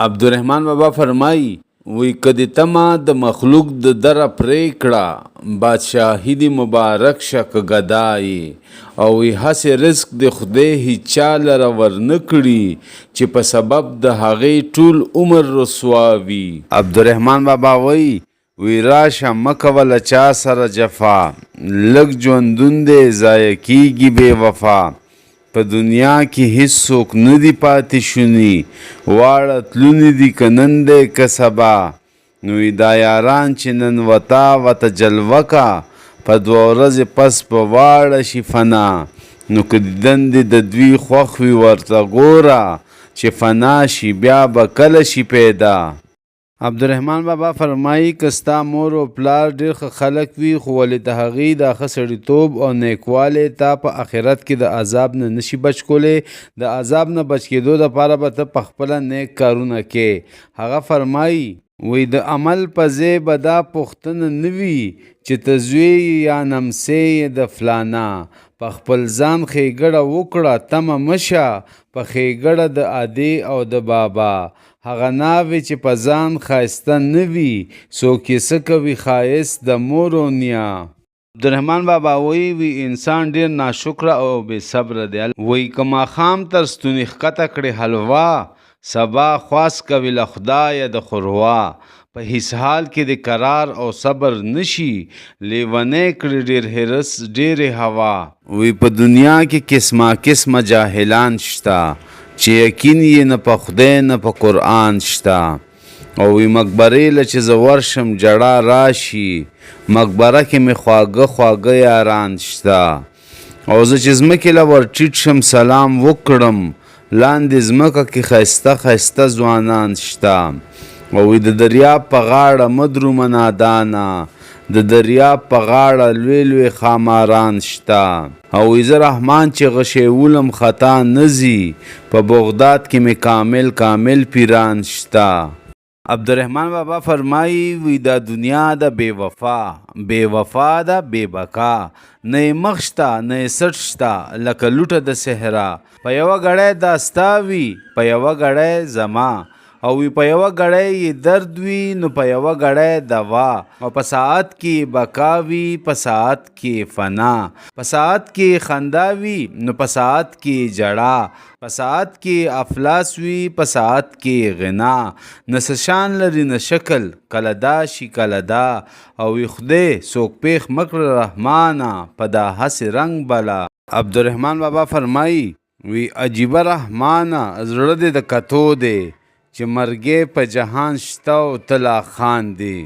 عبدالرحمن بابا فرمایي وی کدی تما د مخلوق د در پریکړه بادشاهی دی مبارک شک گدای او وی هسې رزق د خدای هیچا لره ورنکړي چې په سبب د هغې ټول عمر رسواوي. عبدالرحمن بابا وی راشه مکوله چا سره جفا لږ ژوندون دی ضایع کیږي بې وفا. په دنیا کې هیڅوک نه دی پاتې شوني واړه تلوني دي که نن دی که سبا. نو دا یاران چې نن وته جلوه کا په دوه ورځې پس په واړه شي فنا. نو که د دندې د دوی خوښ وي ورته ګوره چې فنا شي بیا به کله شي پیدا. عبدالرحمن بابا فرمایي که ستا مور او پلار ډېر ښه خلک وي خو ولې د هغې دا ښه سړیتوب او نیکوالی تا په آخرت کې د عذاب نه نشي بچ کولی. د عذاب نه بچ کېدو دپاره به ته پخپله نیک کارونه کې. هغه فرمایي وی د عمل په ځای به دا پوښتنه نه وي چې ته زوی یا نمسی د فلانا. په خپل ځان ښېګړه وکړه تمه مشه په ښېګړه د ادې او د بابا. هغه ناوې چې په ځان ښایسته نه وي څوک یې څه کوي ښایست د مور و نیا. عبدالرحمن بابا وی انسان ډېر ناشکره او بې صبره دی. وی که ماښام تر ستوني ښکته کړې حلوا سبا خواست کوي له خدایه د ښوروا. په هیڅ حال کې د قرار او صبر نشي لیونی کړي ډېر حرص ډېرې هوا. وی په دنیا کې قسمه قسمه جاهلان شته چې یقین یې نه په خدای نه په قرآن شته. او وی مقبرې له چې زه ورشم جړا راشي مقبره کې مې خواږه یاران شته. او زه چې ځمکې له ورټیټ شم سلام وکړم لاندې ځمکه کې ښایسته ځوانان شته. او وی د دریاب په غاړه مه درومه نادانه د دریاب په غاړه لوی خاماران شته. او وی زه رحمان چې غشیولم خطا نزي په بغداد کې مې کامل پیران شته. عبدالرحمن بابا فرمایي وی دا دنیا د بې وفا ده بې بقا. نه یې مخ شته نه یې سټ شته لکه لوټه د صحرا. په یوه ګړی دا ستا وي په یوه ګړی زما. او وی په یوه ګړی یې درد وي نو په یوه ګړی دوا. او په ساعت کې بقا وي په ساعت کې فنا. په ساعت کې خندا وي نو په ساعت کې جړا. په ساعت کې افلاس وي په ساعت کې غنا. نه څه شان لري نه شکل کله دا شي کله دا. او وی خدای څوک پیښ مکړه رحمانه په دا هسې رنګ بلا. عبدالرحمن بابا فرمایي وی عجیبه رحمانه زړه دې د کتو دی چې مرګې په جهان شته او ته لا خان دی.